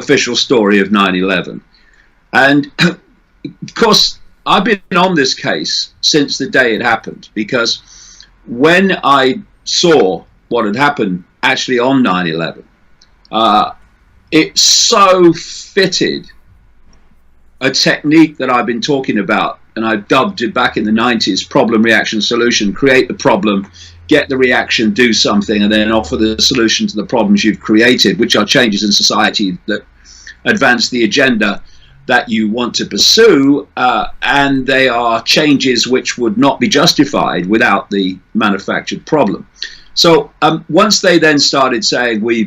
official story of 9/11. And of course, I've been on this case since the day it happened, because when I saw what had happened actually on 9/11, it so fitted a technique that I've been talking about, and I dubbed it back in the 90s, problem, reaction, solution. Create the problem, get the reaction, do something, and then offer the solution to the problems you've created, which are changes in society that advance the agenda that you want to pursue, and they are changes which would not be justified without the manufactured problem. So once they then started saying we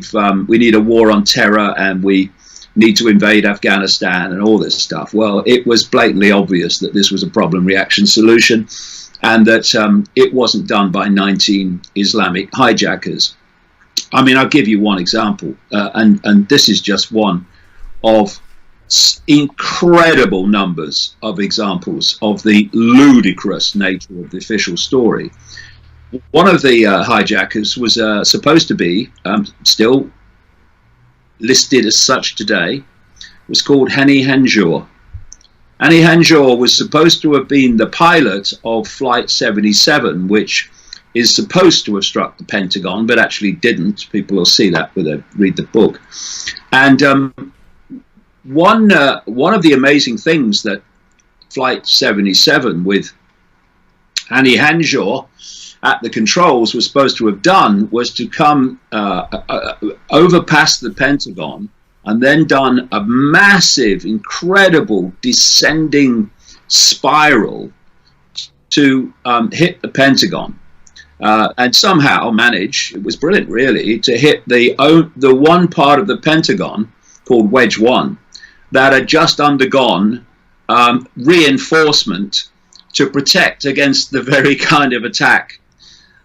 need a war on terror and we need to invade Afghanistan and all this stuff, well, it was blatantly obvious that this was a problem, reaction, solution, and that it wasn't done by 19 Islamic hijackers. I mean, I'll give you one example, and this is just one of incredible numbers of examples of the ludicrous nature of the official story. One of the hijackers was supposed to be, still listed as such today, was called Hani Hanjour. Hani Hanjour was supposed to have been the pilot of Flight 77, which is supposed to have struck the Pentagon, but actually didn't. People will see that when they read the book. And one of the amazing things that Flight 77 with Hani Hanjour at the controls was supposed to have done was to come over past the Pentagon and then done a massive, incredible descending spiral to hit the Pentagon. And somehow manage, it was brilliant really, to hit the one part of the Pentagon called Wedge 1 that had just undergone reinforcement to protect against the very kind of attack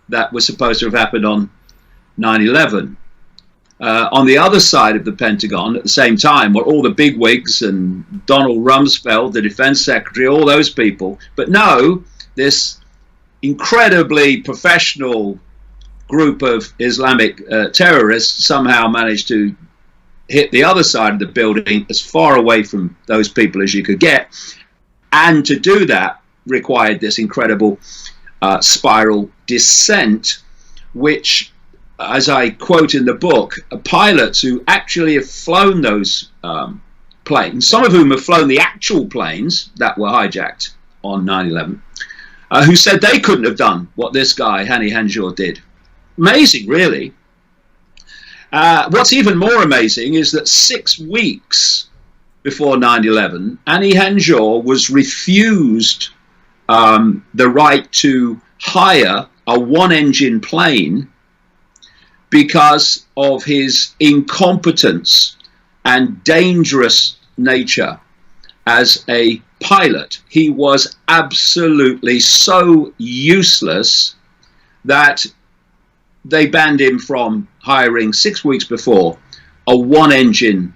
that was supposed to have happened on 9/11. On the other side of the Pentagon at the same time were all the bigwigs and Donald Rumsfeld, the defense secretary, all those people. But no, this incredibly professional group of Islamic terrorists somehow managed to hit the other side of the building as far away from those people as you could get. And to do that required this incredible spiral descent, which, as I quote in the book, pilots who actually have flown those planes, some of whom have flown the actual planes that were hijacked on 9/11, who said they couldn't have done what this guy, Hani Hanjour, did. Amazing, really. What's even more amazing is that 6 weeks before 9/11, Hani Hanjour was refused the right to hire a one-engine plane because of his incompetence and dangerous nature as a pilot. He was absolutely so useless that they banned him from hiring 6 weeks before a one-engine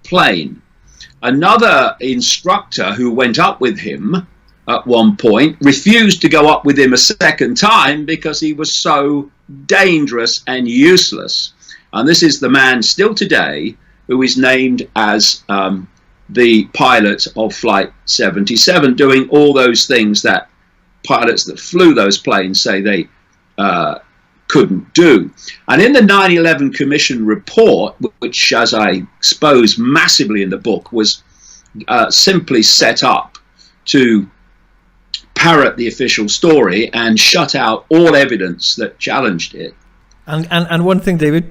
plane. Another instructor who went up with him at one point refused to go up with him a second time because he was so dangerous and useless. And this is the man still today who is named as the pilot of Flight 77, doing all those things that pilots that flew those planes say they couldn't do. And in the 9/11 Commission report, which, as I expose massively in the book, was simply set up to parrot the official story and shut out all evidence that challenged it. And one thing, David,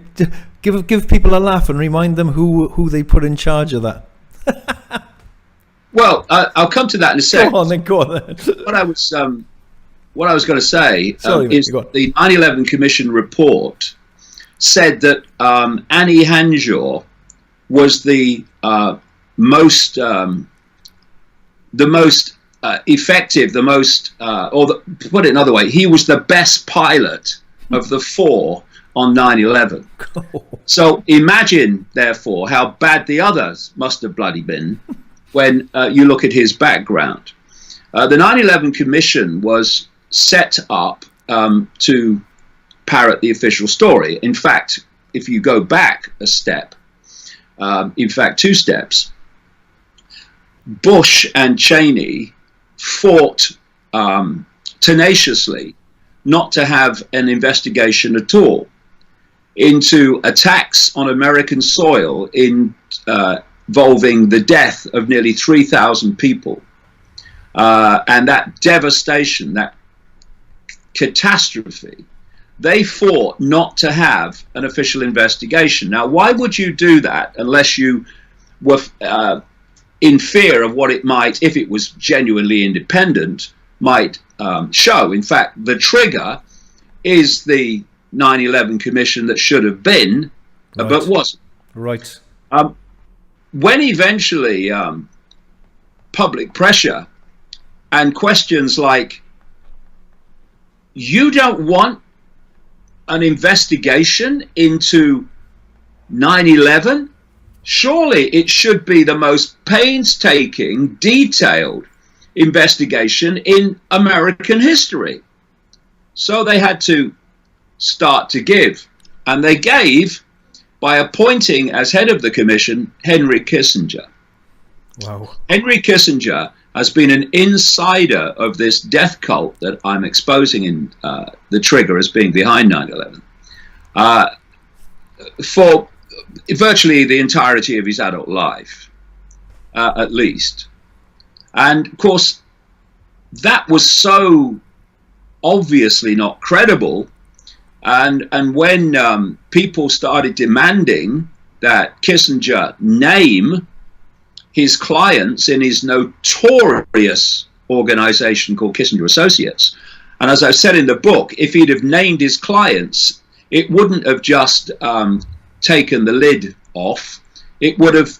give people a laugh and remind them who they put in charge of that. Well, I'll come to that in a second. Go on then. What I was going to say is the 9/11 Commission report said that Hani Hanjour was the most effective, to put it another way, he was the best pilot of the 4 on 9/11. So imagine, therefore, how bad the others must have bloody been when you look at his background. The 9/11 Commission was set up to parrot the official story. In fact, if you go back a step, in fact 2 steps. Bush and Cheney fought tenaciously not to have an investigation at all into attacks on American soil involving the death of nearly 3,000 people. And that devastation, that catastrophe, they fought not to have an official investigation. Now, why would you do that unless you were in fear of what it might, if it was genuinely independent, might show? In fact, the trigger is the 9/11 Commission that should have been, right, but wasn't. Right. When eventually public pressure and questions like, you don't want an investigation into 9/11? Surely it should be the most painstaking, detailed investigation in American history. So they had to start to give. And they gave by appointing as head of the commission Henry Kissinger. Wow. Henry Kissinger has been an insider of this death cult that I'm exposing in the trigger as being behind 9/11 for virtually the entirety of his adult life, at least. And of course, that was so obviously not credible. And when people started demanding that Kissinger name his clients in his notorious organization called Kissinger Associates, and as I said in the book, if he'd have named his clients, it wouldn't have just taken the lid off. It would have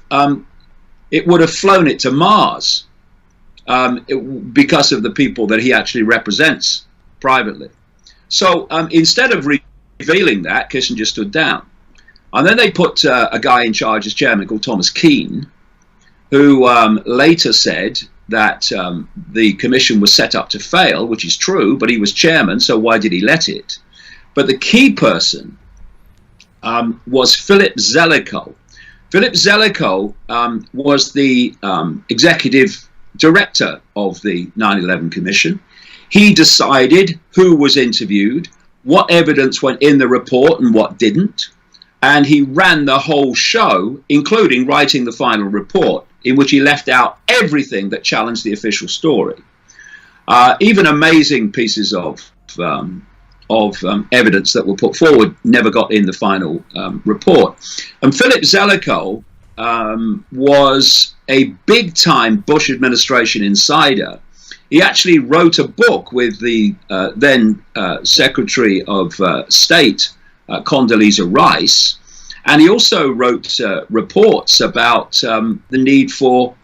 flown it to Mars, because of the people that he actually represents privately. So instead of revealing that, Kissinger stood down. And then they put a guy in charge as chairman called Thomas Keane, who later said that the commission was set up to fail, which is true, but he was chairman, so why did he let it? But the key person was Philip Zelikow. Philip Zelikow was the executive director of the 9/11 Commission. He decided who was interviewed, what evidence went in the report and what didn't, and he ran the whole show, including writing the final report, in which he left out everything that challenged the official story. Even amazing pieces of evidence that were put forward never got in the final report. And Philip Zelikow was a big-time Bush administration insider. He actually wrote a book with the then Secretary of State, Condoleezza Rice, and he also wrote reports about the need for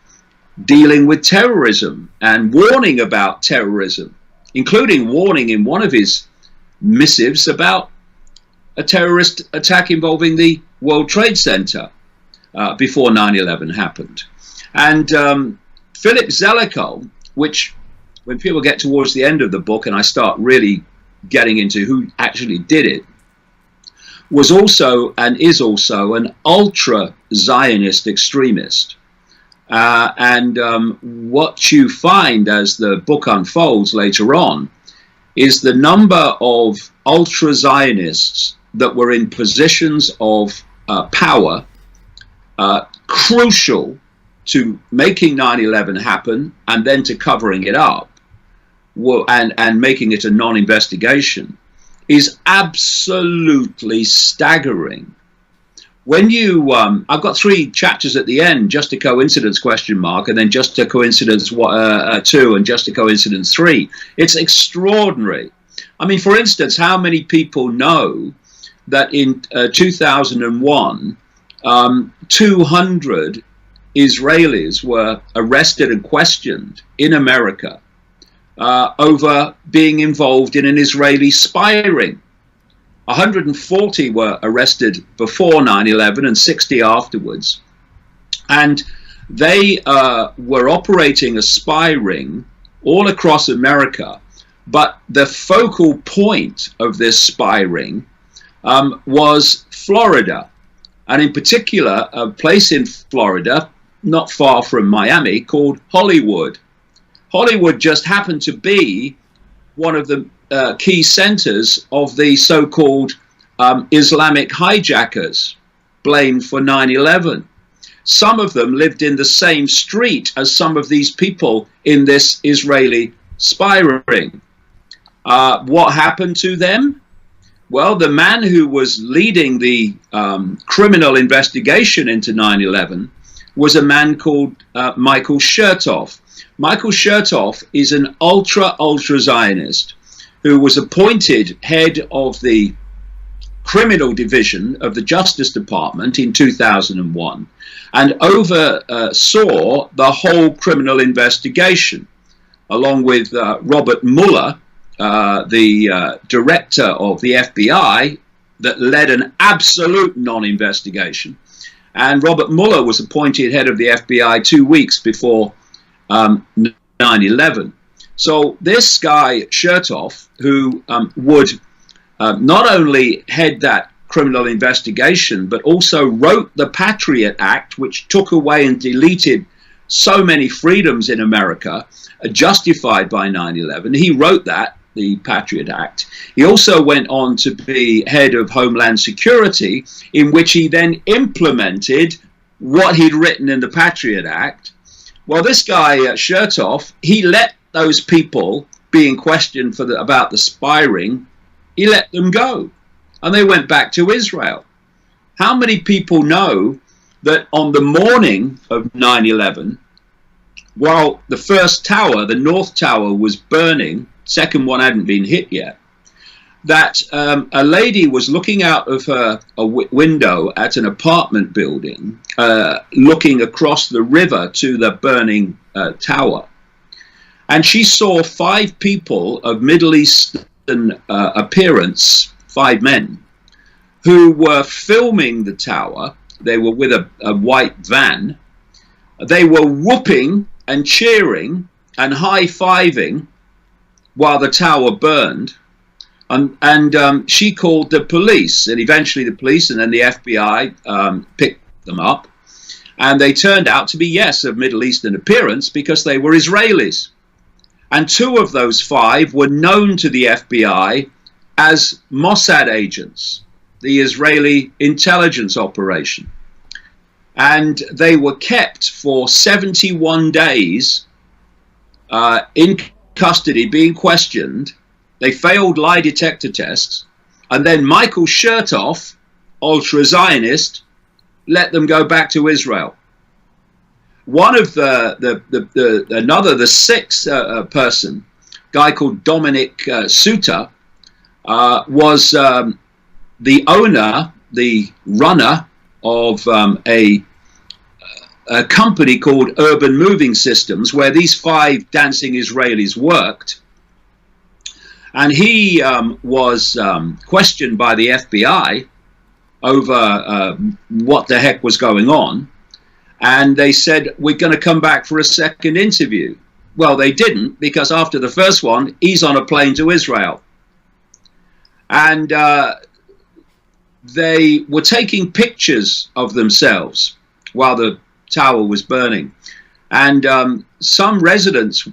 dealing with terrorism and warning about terrorism, including warning in one of his missives about a terrorist attack involving the World Trade Center before 9/11 happened. And Philip Zelikow, which when people get towards the end of the book and I start really getting into who actually did it, was also and is also an ultra-Zionist extremist. What you find as the book unfolds later on is the number of ultra-Zionists that were in positions of power, crucial to making 9/11 happen and then to covering it up, and making it a non-investigation, is absolutely staggering. When you, I've got 3 chapters at the end, just a coincidence ? And then just a coincidence 2 and just a coincidence 3. It's extraordinary. I mean, for instance, how many people know that in 2001, 200 Israelis were arrested and questioned in America over being involved in an Israeli spy ring. 140 were arrested before 9/11 and 60 afterwards. And they were operating a spy ring all across America. But the focal point of this spy ring was Florida. and in particular a place in Florida, not far from Miami, called Hollywood. Hollywood just happened to be one of the key centers of the so-called Islamic hijackers blamed for 9/11. Some of them lived in the same street as some of these people in this Israeli spy ring. What happened to them? Well, the man who was leading the criminal investigation into 9/11 was a man called Michael Chertoff. Michael Chertoff is an ultra Zionist who was appointed head of the criminal division of the Justice Department in 2001 and oversaw the whole criminal investigation, along with Robert Mueller, the director of the FBI, that led an absolute non-investigation. And Robert Mueller was appointed head of the FBI 2 weeks before 9/11. So this guy, Chertoff, who would not only head that criminal investigation, but also wrote the Patriot Act, which took away and deleted so many freedoms in America, justified by 9/11. He wrote that, the Patriot Act. He also went on to be head of Homeland Security, in which he then implemented what he'd written in the Patriot Act. Well, this guy, Chertoff, he let those people being questioned about the spy ring, he let them go. And they went back to Israel. How many people know that on the morning of 9/11, while the first tower, the North Tower, was burning, second one hadn't been hit yet, that a lady was looking out of her window at an apartment building, looking across the river to the burning tower. And she saw 5 people of Middle Eastern appearance, 5 men, who were filming the tower. They were with a white van. They were whooping and cheering and high-fiving while the tower burned. And she called the police, and eventually the police and then the FBI picked them up. And they turned out to be, yes, of Middle Eastern appearance because they were Israelis. And 2 of those 5 were known to the FBI as Mossad agents, the Israeli intelligence operation. And they were kept for 71 days in custody, being questioned. They failed lie detector tests. And then Michael Chertoff, ultra-Zionist, let them go back to Israel. One of the 6th person, guy called Dominic Suter, was the owner, the runner of a company called Urban Moving Systems, where these 5 dancing Israelis worked. And he was questioned by the FBI over what the heck was going on. And they said, we're going to come back for a second interview. Well, they didn't, because after the first one, he's on a plane to Israel. And they were taking pictures of themselves while the tower was burning. And some residents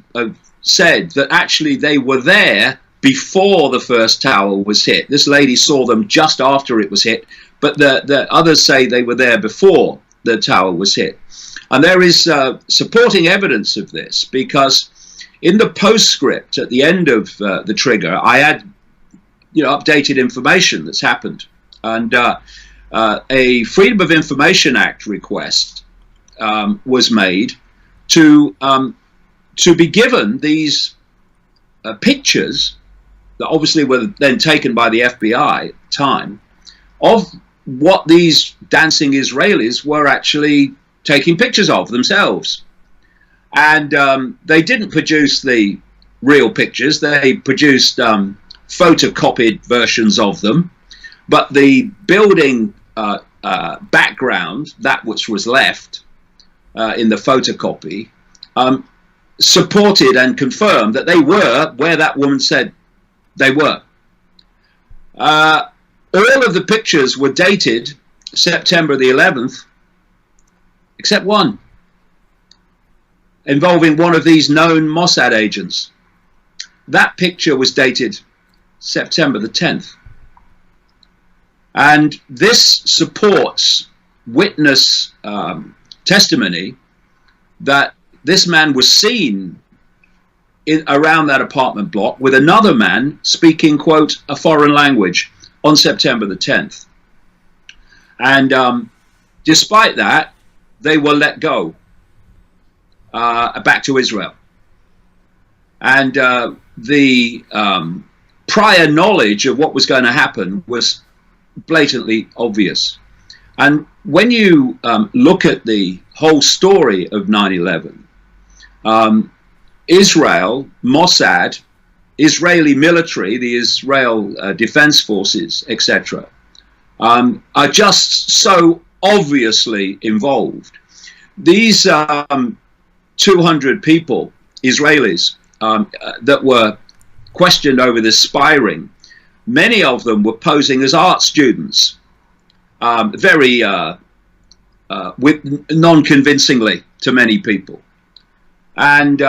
said that actually they were there before the first tower was hit. This lady saw them just after it was hit, but the others say they were there before the tower was hit. And there is supporting evidence of this, because in the postscript at the end of the trigger, I had updated information that's happened. And a Freedom of Information Act request was made to be given these pictures that obviously were then taken by the FBI at the time, of what these dancing Israelis were actually taking pictures of themselves. And they didn't produce the real pictures. They produced photocopied versions of them. But the building background, that which was left in the photocopy, supported and confirmed that they were where that woman said they were. All of the pictures were dated September the 11th, except one, involving one of these known Mossad agents. That picture was dated September the 10th. And this supports witness testimony that this man was seen around that apartment block with another man speaking, quote, a foreign language on September the 10th. And despite that, they were let go back to Israel. And the prior knowledge of what was going to happen was blatantly obvious. And when you look at the whole story of 9/11, Israel, Mossad, Israeli military, the Israel Defense Forces, etc., are just so obviously involved. These 200 people, Israelis, that were questioned over this spy ring, many of them were posing as art students, very non-convincingly to many people. And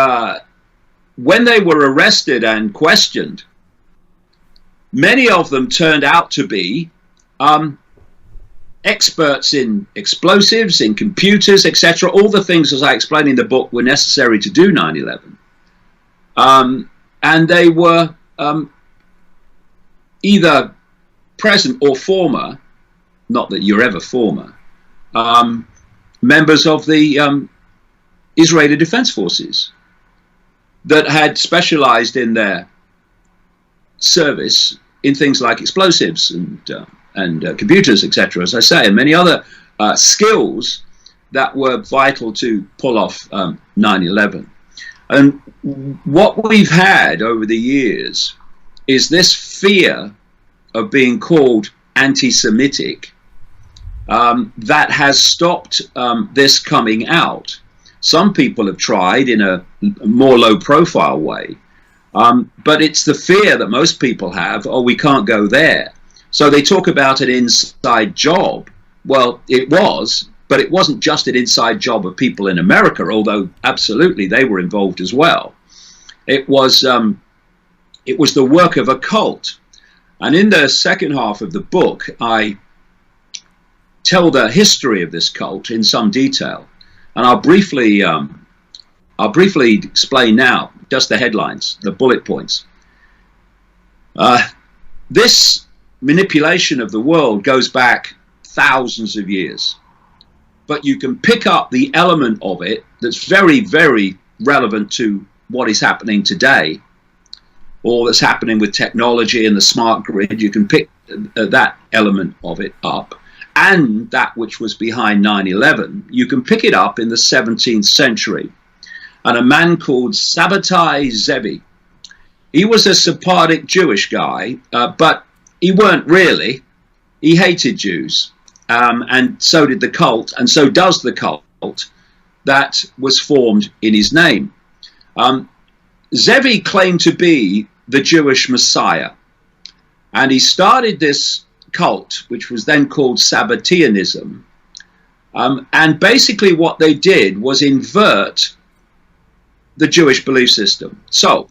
when they were arrested and questioned, many of them turned out to be experts in explosives, in computers, etc. All the things, as I explained in the book, were necessary to do 9/11. And they were either present or former, not that you're ever former, members of the Israeli Defense Forces that had specialized in their service in things like explosives and computers, etc., as I say, and many other skills that were vital to pull off 9/11. And what we've had over the years is this fear of being called anti-Semitic that has stopped this coming out. Some people have tried in a more low-profile way, but it's the fear that most people have, oh, we can't go there. So they talk about an inside job. Well, it was, but it wasn't just an inside job of people in America, although absolutely they were involved as well. It was the work of a cult. And in the second half of the book, I tell the history of this cult in some detail. And I'll briefly explain now, just the headlines, the bullet points. This manipulation of the world goes back thousands of years. But you can pick up the element of it that's very, very relevant to what is happening today, or that's happening with technology and the smart grid. You can pick that element of it up. And that which was behind 9/11, you can pick it up in the 17th century. And a man called Sabbatai Zevi, he was a Sephardic Jewish guy, but he weren't really. He hated Jews, and so did the cult, and so does the cult that was formed in his name. Zevi claimed to be the Jewish Messiah, and he started this cult, which was then called Sabbateanism, and basically what they did was invert the Jewish belief system. So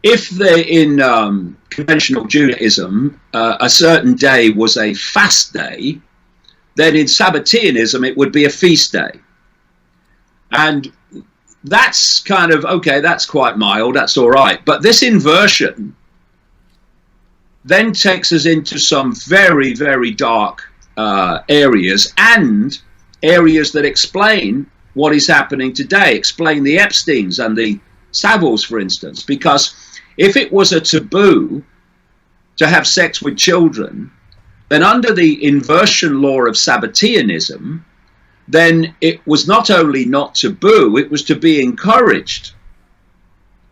if in conventional Judaism a certain day was a fast day, then in Sabbateanism it would be a feast day. And that's kind of, okay, that's quite mild, that's all right. But this inversion then takes us into some very, very dark areas, and areas that explain what is happening today, explain the Epsteins and the Savills, for instance. Because if it was a taboo to have sex with children, then under the inversion law of Sabbateanism, then it was not only not taboo, it was to be encouraged.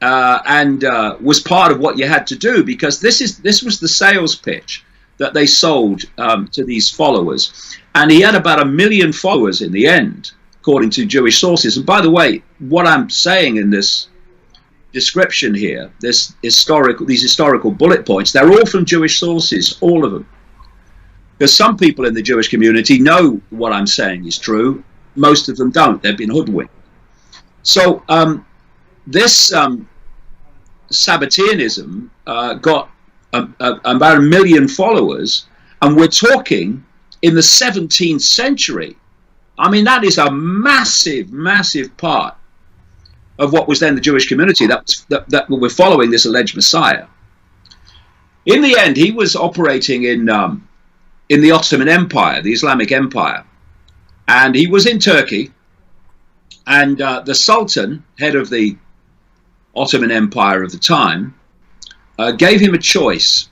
And was part of what you had to do, because this was the sales pitch that they sold to these followers. And he had about 1 million followers in the end, according to Jewish sources. And by the way, what I'm saying in this description here, these historical bullet points, they're all from Jewish sources, all of them. Because some people in the Jewish community know what I'm saying is true. Most of them don't. They've been hoodwinked. So this Sabbateanism got about 1 million followers, and we're talking in the 17th century. I mean, that is a massive, massive part of what was then the Jewish community that were following this alleged Messiah. In the end, he was operating in the Ottoman Empire, the Islamic Empire, and he was in Turkey, and the Sultan, head of the Ottoman Empire of the time, gave him a choice.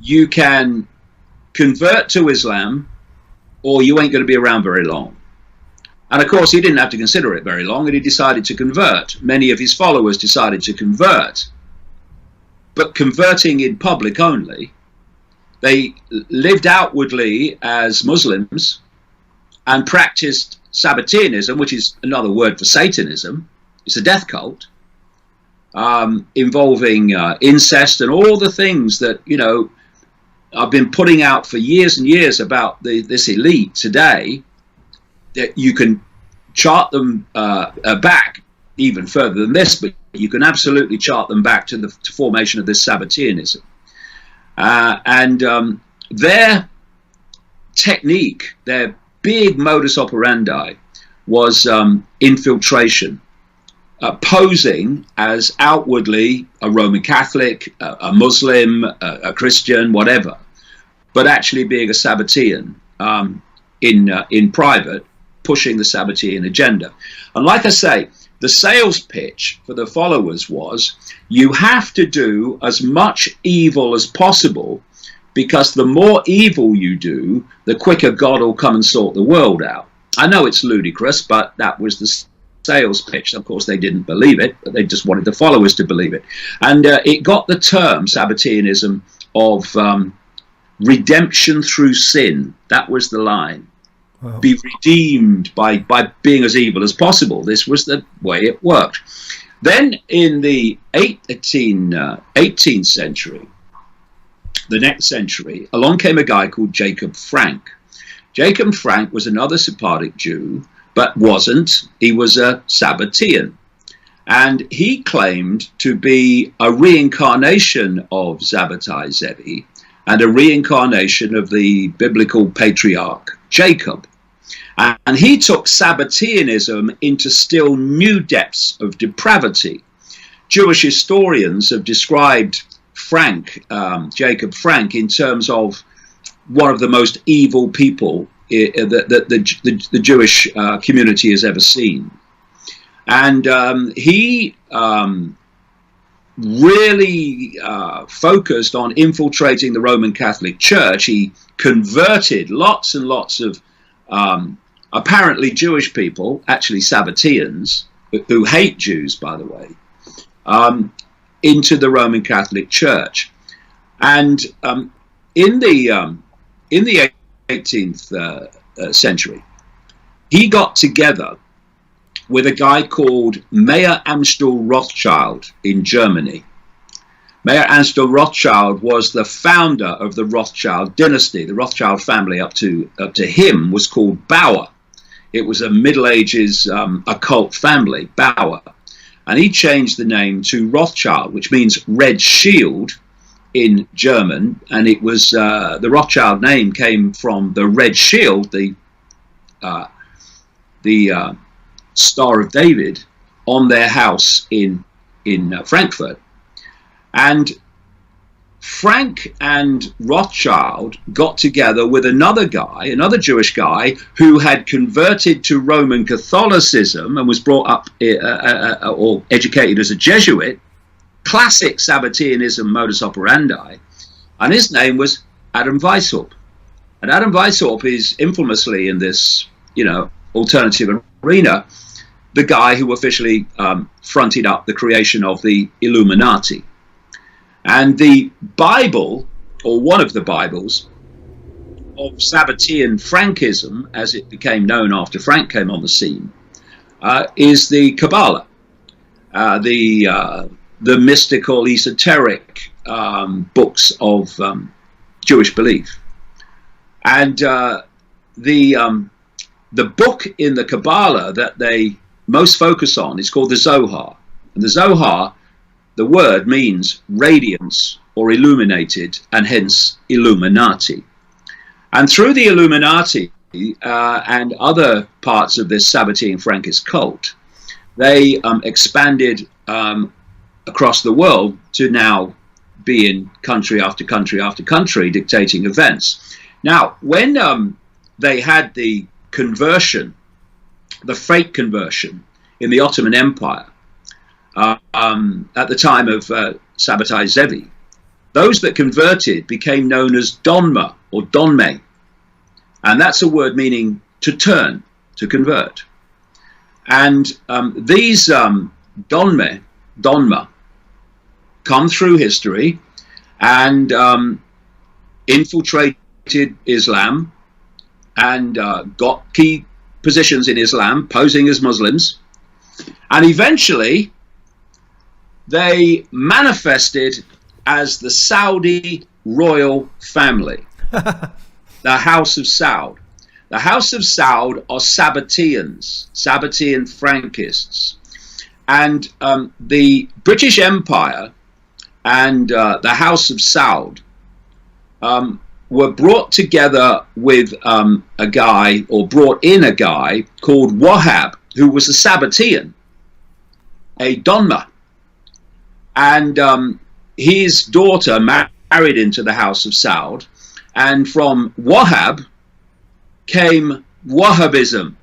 You can convert to Islam, or you ain't going to be around very long. And of course, he didn't have to consider it very long, and he decided to convert. Many of his followers decided to convert, but converting in public only. They lived outwardly as Muslims and practiced Sabbateanism, which is another word for Satanism. It's a death cult, involving incest and all the things that, you know, I've been putting out for years and years about this elite today. That you can chart them back even further than this, but you can absolutely chart them back to the formation of this Sabbateanism. And their technique, their big modus operandi, was infiltration, posing as outwardly a Roman Catholic, a Muslim, a Christian, whatever, but actually being a Sabbatean in private, pushing the Sabbatean agenda. And like I say, the sales pitch for the followers was, you have to do as much evil as possible, because the more evil you do, the quicker God will come and sort the world out. I know it's ludicrous, but that was the sales pitch. Of course, they didn't believe it, but they just wanted the followers to believe it. And it got the term Sabbateanism of redemption through sin. That was the line. Wow. Be redeemed by being as evil as possible. This was the way it worked. Then in the 18th century, the next century, along came a guy called Jacob Frank. Jacob Frank was another Sephardic Jew, but wasn't. He was a Sabbatean. And he claimed to be a reincarnation of Zabbatai Zevi and a reincarnation of the biblical patriarch Jacob. And he took Sabbateanism into still new depths of depravity. Jewish historians have described Frank, Jacob Frank, in terms of one of the most evil people that the Jewish community has ever seen. And he really focused on infiltrating the Roman Catholic Church. He converted lots and lots of apparently Jewish people, actually Sabbateans, who hate Jews, by the way, into the Roman Catholic Church. And in the 18th century, he got together with a guy called Mayer Amstel Rothschild in Germany. Mayer Amstel Rothschild was the founder of the Rothschild dynasty. The Rothschild family up to him was called Bauer. It was a Middle Ages occult family, Bauer. And he changed the name to Rothschild, which means red shield in German. And it was the Rothschild name came from the red shield, the Star of David, on their house in Frankfurt. And Frank and Rothschild got together with another guy, another Jewish guy, who had converted to Roman Catholicism and was brought up or educated as a Jesuit, classic Sabbateanism modus operandi, and his name was Adam Weishaupt. And Adam Weishaupt is infamously in this, alternative arena, the guy who officially fronted up the creation of the Illuminati. And the Bible, or one of the Bibles, of Sabbatean Frankism, as it became known after Frank came on the scene, is the Kabbalah, the mystical, esoteric books of Jewish belief. And the book in the Kabbalah that they most focus on is called the Zohar. And the Zohar, the word means radiance or illuminated, and hence Illuminati. And through the Illuminati and other parts of this Sabbatean Frankist cult, they expanded across the world to now be in country after country after country dictating events. Now, when they had the conversion, the fake conversion in the Ottoman Empire at the time of Sabbatai Zevi, those that converted became known as Donma or Donme, and that's a word meaning to turn, to convert. And these Donma come through history and infiltrated Islam and got key positions in Islam, posing as Muslims, and eventually they manifested as the Saudi royal family, the House of Saud. The House of Saud are Sabbateans, Sabbatean Frankists, and the British Empire and the House of Saud were brought together with a guy, or brought in a guy called Wahab, who was a Sabbatean, a Donma, and his daughter married into the House of Saud, and from Wahab came Wahhabism,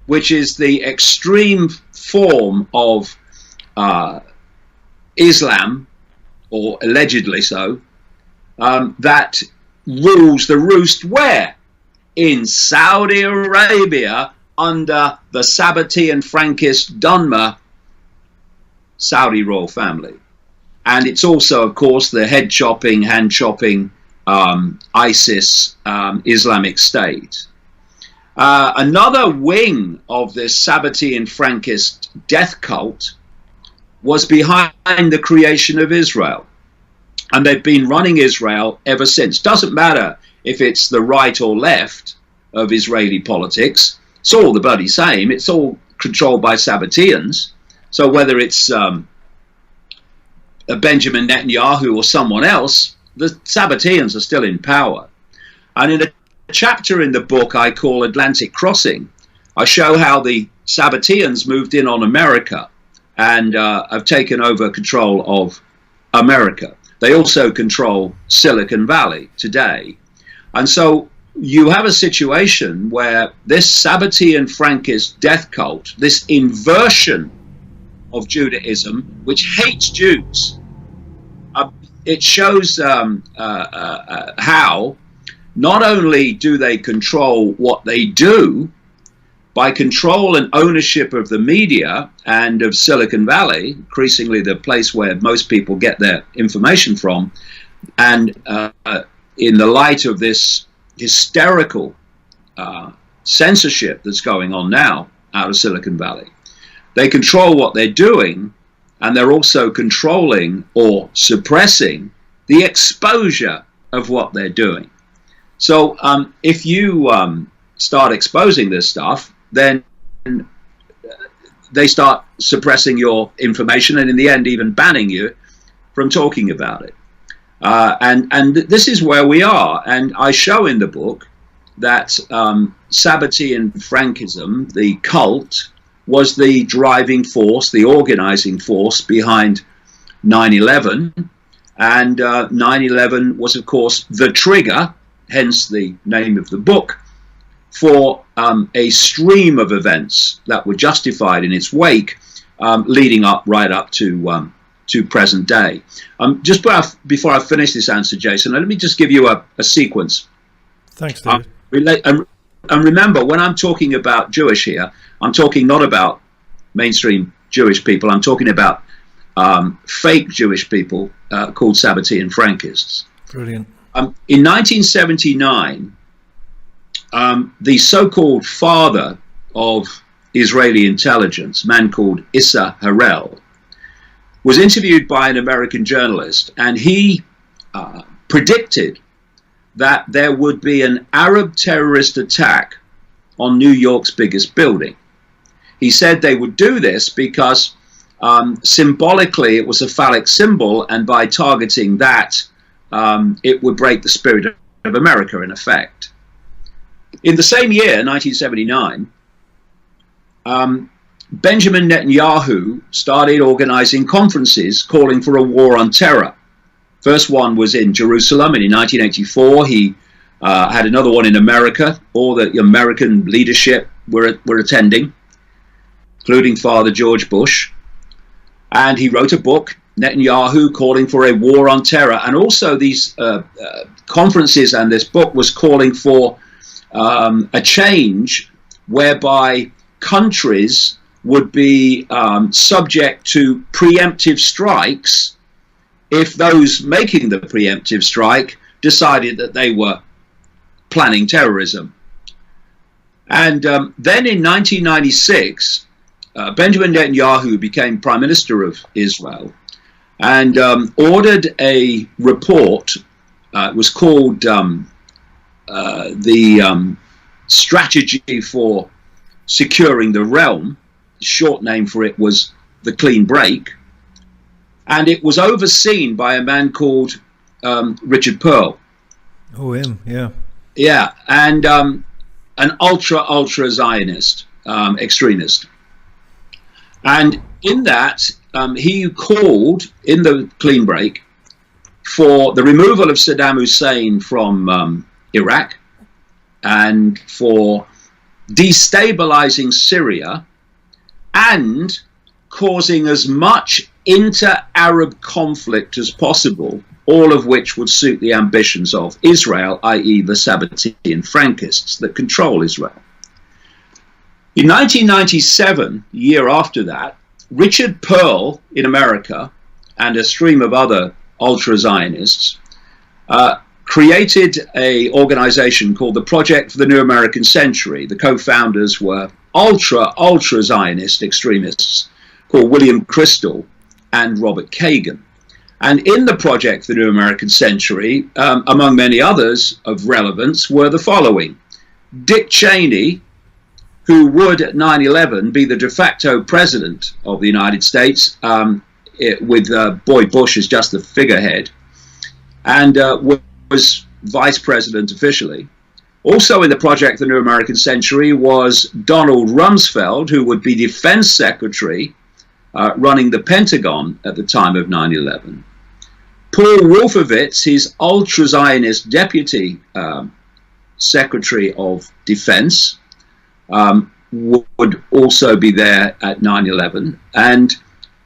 which is the extreme form of Islam, or allegedly so, that rules the roost where? In Saudi Arabia, under the Sabbatean Frankist Donma Saudi royal family. And it's also, of course, the head chopping, hand chopping ISIS Islamic State. Another wing of this Sabbatean Frankist death cult was behind the creation of Israel. And they've been running Israel ever since. Doesn't matter if it's the right or left of Israeli politics. It's all the bloody same. It's all controlled by Sabbateans. So whether it's Benjamin Netanyahu or someone else, the Sabbateans are still in power. And in a chapter in the book I call Atlantic Crossing, I show how the Sabbateans moved in on America and have taken over control of America. They also control Silicon Valley today. And so you have a situation where this Sabbatean Frankist death cult, this inversion of Judaism, which hates Jews, it shows how not only do they control what they do by control and ownership of the media and of Silicon Valley, increasingly the place where most people get their information from, and in the light of this hysterical censorship that's going on now out of Silicon Valley, they control what they're doing, and they're also controlling or suppressing the exposure of what they're doing. So if you start exposing this stuff, then they start suppressing your information, and in the end even banning you from talking about it. And this is where we are. And I show in the book that Sabbatean Frankism, the cult, was the driving force, the organizing force behind 9/11. And 9/11 was, of course, the trigger, hence the name of the book, for a stream of events that were justified in its wake, leading up right up to present day. Just before I finish this answer, Jason, let me just give you a sequence. Thanks, David. And remember, when I'm talking about Jewish here, I'm talking not about mainstream Jewish people. I'm talking about fake Jewish people called Sabbatean Frankists. Brilliant. In 1979, the so-called father of Israeli intelligence, a man called Issa Harel, was interviewed by an American journalist, and he predicted that there would be an Arab terrorist attack on New York's biggest building. He said they would do this because symbolically it was a phallic symbol, and by targeting that, it would break the spirit of America, in effect. In the same year, 1979, Benjamin Netanyahu started organizing conferences calling for a war on terror. First one was in Jerusalem, and in 1984 he had another one in America. All the American leadership were attending, including Father George Bush. And he wrote a book, Netanyahu, calling for a war on terror. And also these conferences and this book was calling for a change whereby countries would be subject to preemptive strikes if those making the preemptive strike decided that they were planning terrorism. And then in 1996, Benjamin Netanyahu became Prime Minister of Israel and ordered a report. It was called the Strategy for Securing the Realm. The short name for it was the Clean Break. And it was overseen by a man called Richard Pearl. Oh, him, yeah. Yeah, and an ultra Zionist extremist. And in that, he called, in the Clean Break, for the removal of Saddam Hussein from Iraq and for destabilizing Syria and causing as much inter-Arab conflict as possible, all of which would suit the ambitions of Israel, i.e. the Sabbatean Frankists that control Israel. In 1997, a year after that, Richard Pearl in America and a stream of other ultra-Zionists created an organization called the Project for the New American Century. The co-founders were ultra-Zionist extremists called William Crystal and Robert Kagan. And in the Project for the New American Century, among many others of relevance, were the following. Dick Cheney, who would at 9/11 be the de facto president of the United States, with Boyd Bush as just the figurehead, and was vice president officially. Also in the Project for the New American Century was Donald Rumsfeld, who would be defense secretary, running the Pentagon at the time of 9/11. Paul Wolfowitz, his ultra-Zionist deputy secretary of defense, would also be there at 9/11. And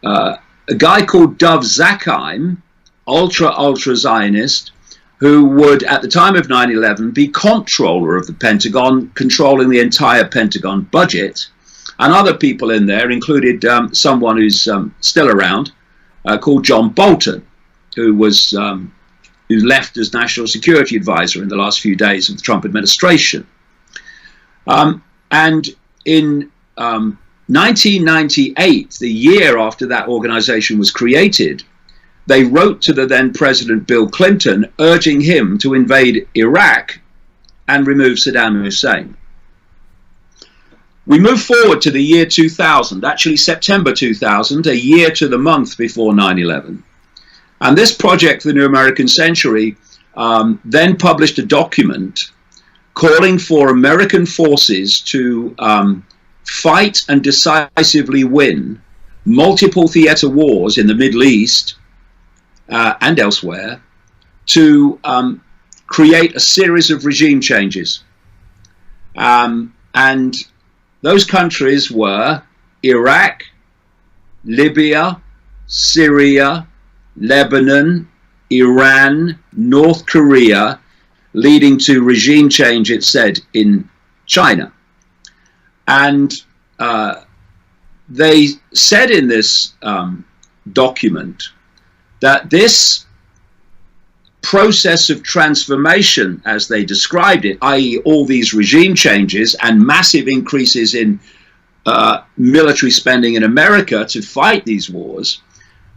a guy called Dov Zakheim, ultra-Zionist, who would, at the time of 9/11, be comptroller of the Pentagon, controlling the entire Pentagon budget. And other people in there included someone who's still around, called John Bolton, who left as National Security Advisor in the last few days of the Trump administration. And in 1998, the year after that organization was created, they wrote to the then President Bill Clinton, urging him to invade Iraq and remove Saddam Hussein. We move forward to the year 2000, actually September 2000, a year to the month before 9/11. And this Project for the New American Century then published a document calling for American forces to fight and decisively win multiple theater wars in the Middle East and elsewhere to create a series of regime changes. And those countries were Iraq, Libya, Syria, Lebanon, Iran, North Korea, leading to regime change, it said, in China. And they said in this document that this process of transformation, as they described it, i.e. all these regime changes and massive increases in military spending in America to fight these wars,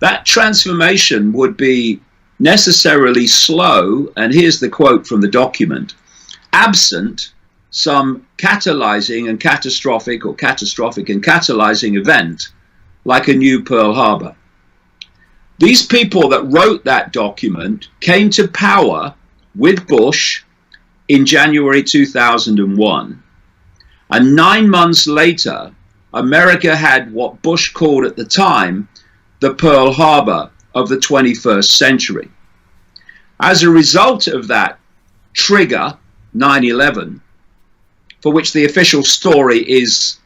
that transformation would be necessarily slow, and here's the quote from the document, absent some catalyzing and catastrophic or catastrophic and catalyzing event like a new Pearl Harbor. These people that wrote that document came to power with Bush in January 2001. And 9 months later, America had what Bush called at the time the Pearl Harbor of the 21st century. As a result of that trigger, 9/11, for which the official story is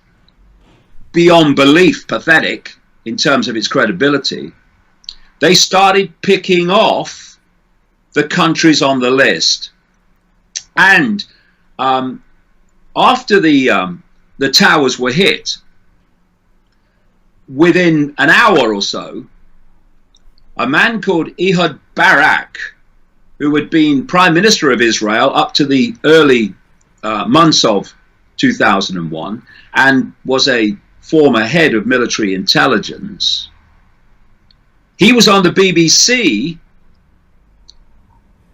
beyond belief pathetic in terms of its credibility, they started picking off the countries on the list. And after the towers were hit, within an hour or so, a man called Ehud Barak, who had been Prime Minister of Israel up to the early months of 2001 and was a former head of military intelligence, he was on the BBC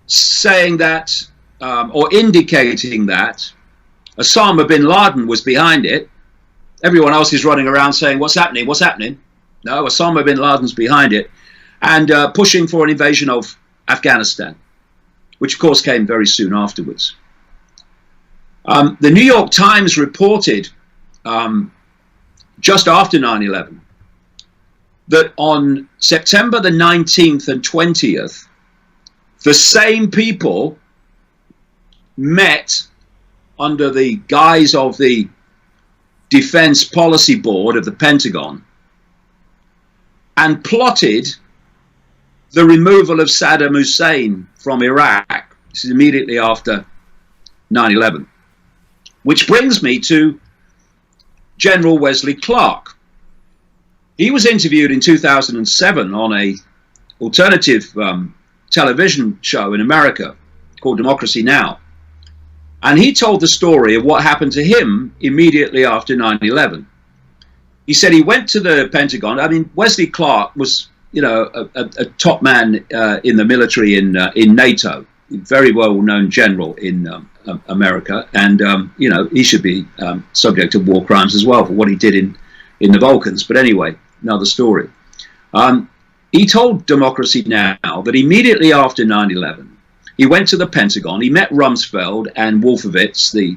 saying that, or indicating that, Osama bin Laden was behind it. Everyone else is running around saying, what's happening, what's happening? No, Osama bin Laden's behind it, and pushing for an invasion of Afghanistan, which of course came very soon afterwards. The New York Times reported just after 9/11 that on September the 19th and 20th, the same people met under the guise of the Defense Policy Board of the Pentagon and plotted the removal of Saddam Hussein from Iraq. This is immediately after 9/11. Which brings me to General Wesley Clark. He was interviewed in 2007 on a alternative television show in America called Democracy Now! And he told the story of what happened to him immediately after 9/11. He said he went to the Pentagon. I mean, Wesley Clark was, you know, a top man in the military in NATO, very well-known general in America, and you know, he should be subject to war crimes as well for what he did in the Balkans. But anyway, another story. He told Democracy Now! That immediately after 9/11, he went to the Pentagon. He met Rumsfeld and Wolfowitz, the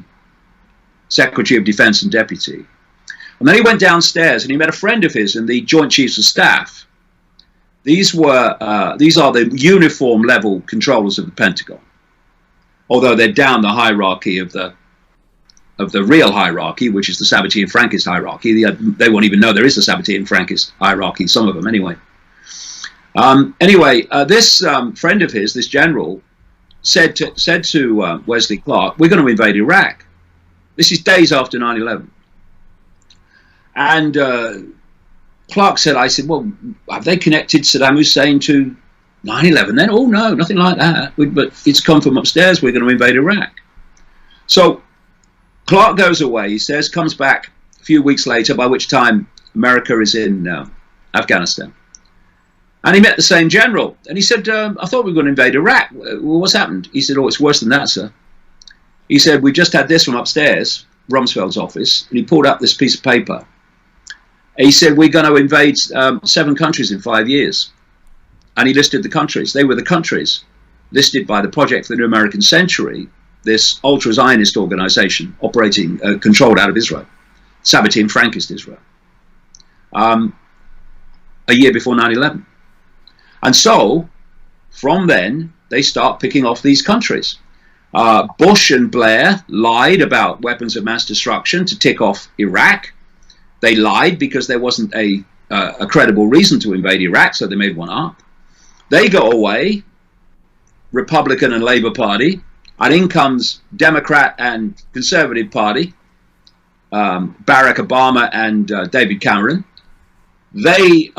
Secretary of Defense and Deputy. And then he went downstairs and he met a friend of his in the Joint Chiefs of Staff. These are the uniform level controllers of the Pentagon, although they're down the hierarchy of the real hierarchy, which is the Sabatier Frankist hierarchy. They won't even know there is a Sabatier Frankist hierarchy, some of them anyway. This friend of his, this general, said to Wesley Clark, we're going to invade Iraq. This is days after 9/11. And Clark said, I said, well, have they connected Saddam Hussein to 9/11 then? Oh, no, nothing like that. But it's come from upstairs, we're going to invade Iraq. So Clark goes away, he says, comes back a few weeks later, by which time America is in Afghanistan. And he met the same general. And he said, I thought we were going to invade Iraq. Well, what's happened? He said, oh, it's worse than that, sir. He said, we just had this from upstairs, Rumsfeld's office. And he pulled up this piece of paper. He said, we're going to invade 7 countries in 5 years. And he listed the countries. They were the countries listed by the Project for the New American Century, this ultra-Zionist organization operating, controlled out of Israel, Sabbatean Frankist Israel, a year before 9/11. And so, from then, they start picking off these countries. Bush and Blair lied about weapons of mass destruction to tick off Iraq. They lied because there wasn't a credible reason to invade Iraq, so they made one up. They go away, Republican and Labour Party, and in comes Democrat and Conservative Party, Barack Obama and David Cameron. They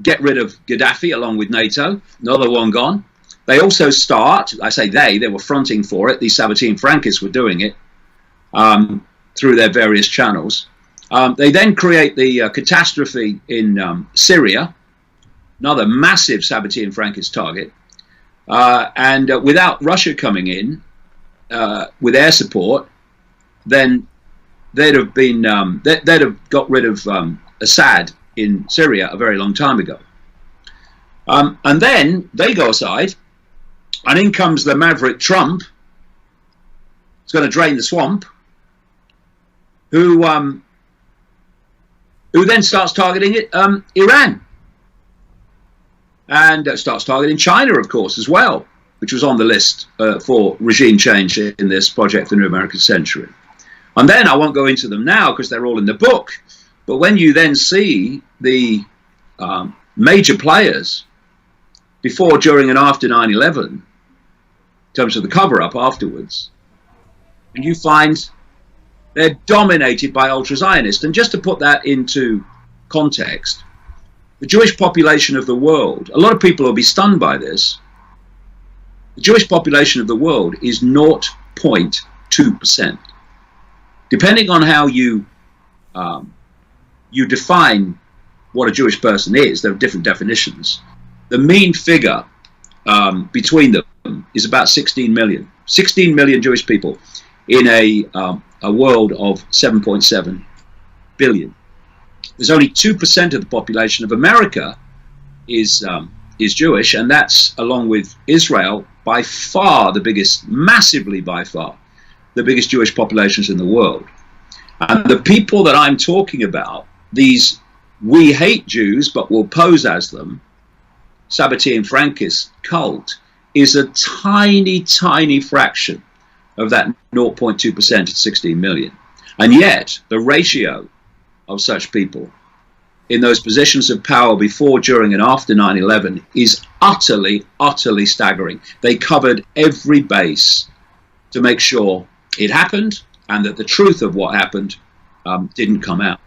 get rid of Gaddafi along with NATO, another one gone. They also start, I say they were fronting for it, these Sabbatean Frankists were doing it through their various channels. They then create the catastrophe in Syria, another massive Sabbatean Frankist target. And without Russia coming in with air support, then they'd have been they'd have got rid of Assad in Syria a very long time ago. And then they go aside, and in comes the maverick Trump. It's going to drain the swamp. Who then starts targeting Iran, and starts targeting China, of course, as well, which was on the list for regime change in this project, The New American Century. And then I won't go into them now because they're all in the book. But when you then see the major players before, during, and after 9/11, in terms of the cover-up afterwards, and you find they're dominated by ultra-Zionists. And just to put that into context, the Jewish population of the world, a lot of people will be stunned by this, the Jewish population of the world is 0.2%. Depending on how you define what a Jewish person is, there are different definitions. The mean figure between them is about 16 million. 16 million Jewish people in a world of 7.7 billion. There's only 2% of the population of America is Jewish, and that's, along with Israel, by far the biggest, massively by far, the biggest Jewish populations in the world. And the people that I'm talking about, these we hate Jews but will pose as them, Sabbatean Frankist cult, is a tiny, tiny fraction of that 0.2% at 16 million. And yet, the ratio of such people in those positions of power before, during, and after 9/11 is utterly, utterly staggering. They covered every base to make sure it happened and that the truth of what happened didn't come out.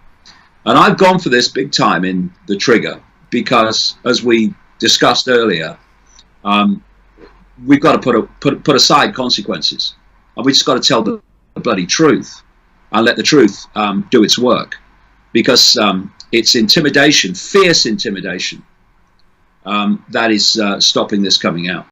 And I've gone for this big time in The Trigger because, as we discussed earlier, we've got to put aside consequences. And we just got to tell the bloody truth and let the truth do its work. Because it's intimidation, fierce intimidation, that is stopping this coming out.